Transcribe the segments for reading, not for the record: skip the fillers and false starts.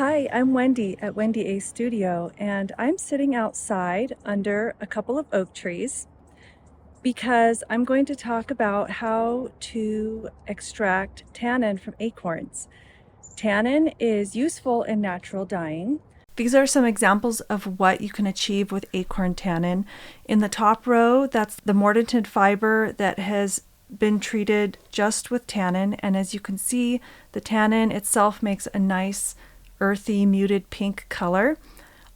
Hi, I'm Wendy at Wendy A Studio, and I'm sitting outside under a couple of oak trees because I'm going to talk about how to extract tannin from acorns. Tannin is useful in natural dyeing. These are some examples of what you can achieve with acorn tannin. In the top row, that's the mordanted fiber that has been treated just with tannin, and as you can see, the tannin itself makes a nice earthy muted pink color.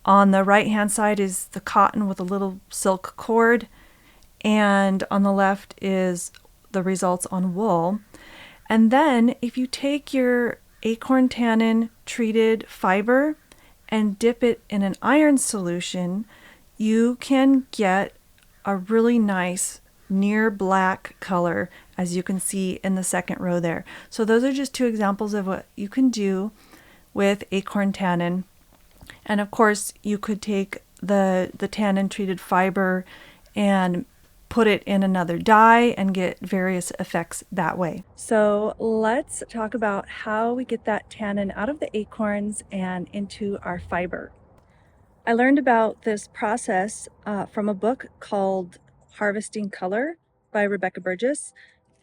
On the right hand side is the cotton with a little silk cord, and on the left is the results on wool. And then if you take your acorn tannin treated fiber and dip it in an iron solution, you can get a really nice near black color, as you can see in the second row there. So those are just two examples of what you can do with acorn tannin. And of course, you could take the tannin treated fiber and put it in another dye and get various effects that way. So let's talk about how we get that tannin out of the acorns and into our fiber. I learned about this process from a book called Harvesting Color by Rebecca Burgess.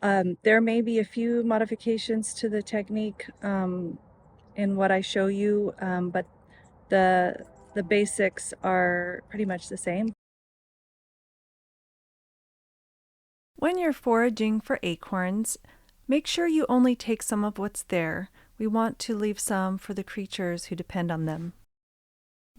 There may be a few modifications to the technique in what I show you, but the basics are pretty much the same. When you're foraging for acorns, make sure you only take some of what's there. We want to leave some for the creatures who depend on them.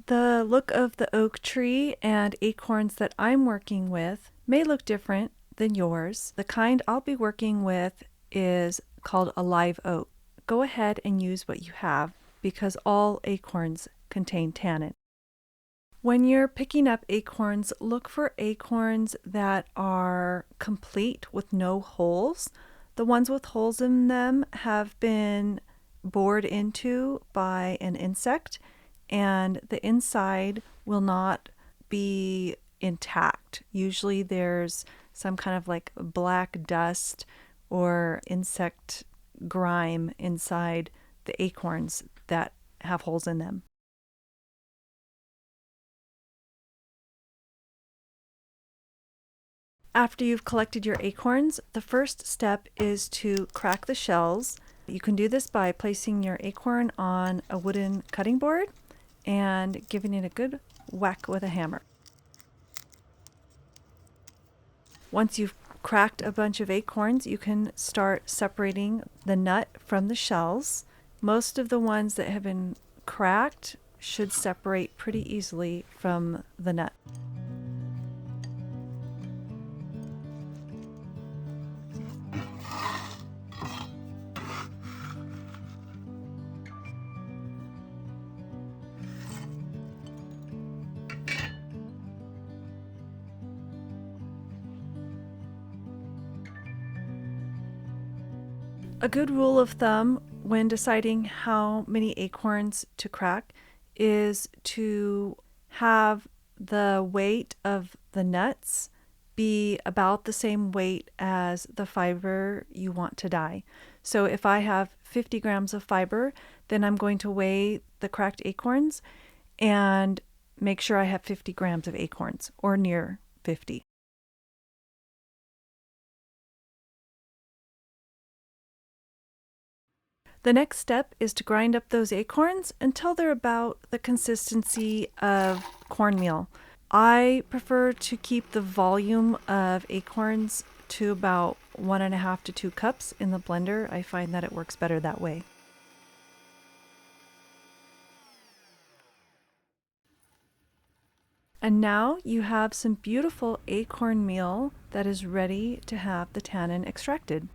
The look of the oak tree and acorns that I'm working with may look different than yours. The kind I'll be working with is called a live oak. Go ahead and use what you have because all acorns contain tannin. When you're picking up acorns, look for acorns that are complete with no holes. The ones with holes in them have been bored into by an insect, and the inside will not be intact. Usually there's some kind of like black dust or insect grime inside the acorns that have holes in them. After you've collected your acorns, the first step is to crack the shells. You can do this by placing your acorn on a wooden cutting board and giving it a good whack with a hammer. Once you've cracked a bunch of acorns, you can start separating the nut from the shells. Most of the ones that have been cracked should separate pretty easily from the nut. A good rule of thumb when deciding how many acorns to crack is to have the weight of the nuts be about the same weight as the fiber you want to dye. So if I have 50 grams of fiber, then I'm going to weigh the cracked acorns and make sure I have 50 grams of acorns or near 50. The next step is to grind up those acorns until they're about the consistency of cornmeal. I prefer to keep the volume of acorns to about 1.5 to 2 cups in the blender. I find that it works better that way. And now you have some beautiful acorn meal that is ready to have the tannin extracted.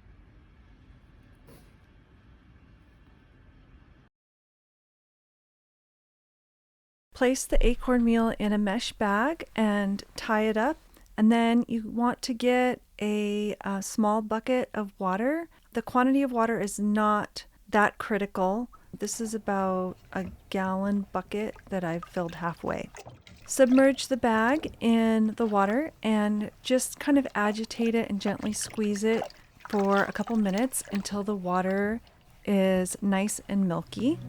Place the acorn meal in a mesh bag and tie it up. And then you want to get a small bucket of water. The quantity of water is not that critical. This is about a gallon bucket that I've filled halfway. Submerge the bag in the water and just kind of agitate it and gently squeeze it for a couple minutes until the water is nice and milky.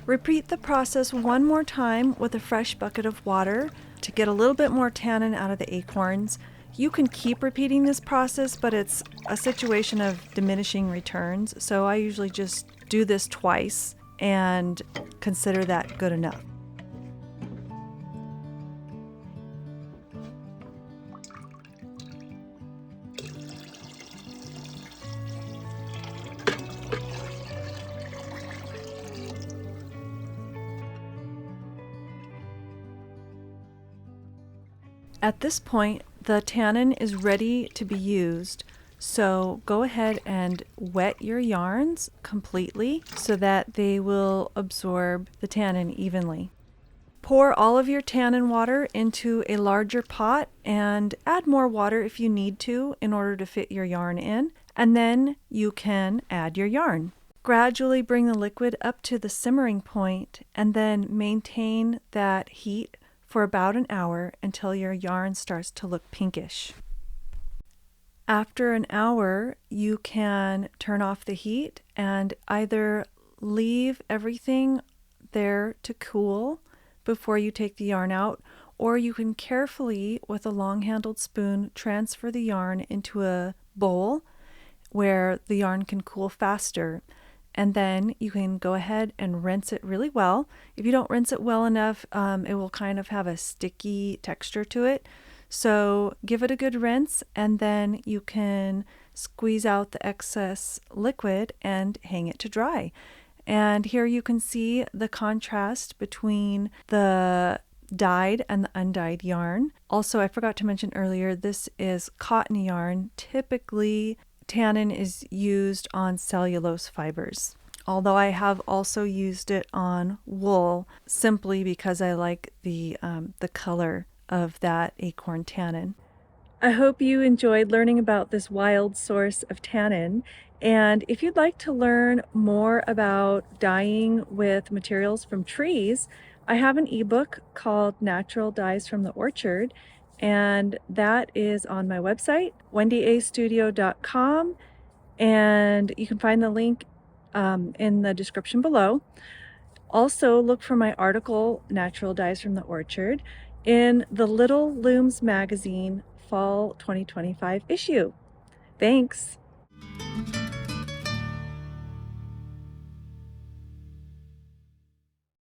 Repeat the process one more time with a fresh bucket of water to get a little bit more tannin out of the acorns. You can keep repeating this process, but it's a situation of diminishing returns, so I usually just do this twice and consider that good enough. At this point, the tannin is ready to be used, so go ahead and wet your yarns completely so that they will absorb the tannin evenly. Pour all of your tannin water into a larger pot and add more water if you need to in order to fit your yarn in, and then you can add your yarn. Gradually bring the liquid up to the simmering point and then maintain that heat for about an hour until your yarn starts to look pinkish. After an hour, you can turn off the heat and either leave everything there to cool before you take the yarn out, or you can carefully, with a long-handled spoon, transfer the yarn into a bowl where the yarn can cool faster. And then you can go ahead and rinse it really well. If you don't rinse it well enough, it will kind of have a sticky texture to it. So give it a good rinse, and then you can squeeze out the excess liquid and hang it to dry. And here you can see the contrast between the dyed and the undyed yarn. Also, I forgot to mention earlier, this is cotton yarn. Typically, tannin is used on cellulose fibers, although I have also used it on wool simply because I like the color of that acorn tannin. I hope you enjoyed learning about this wild source of tannin. And if you'd like to learn more about dyeing with materials from trees, I have an ebook called Natural Dyes from the Orchard, and that is on my website, wendyastudio.com, and you can find the link in the description below. Also, look for my article, Natural Dyes from the Orchard, in the Little Looms magazine Fall 2025 issue. Thanks.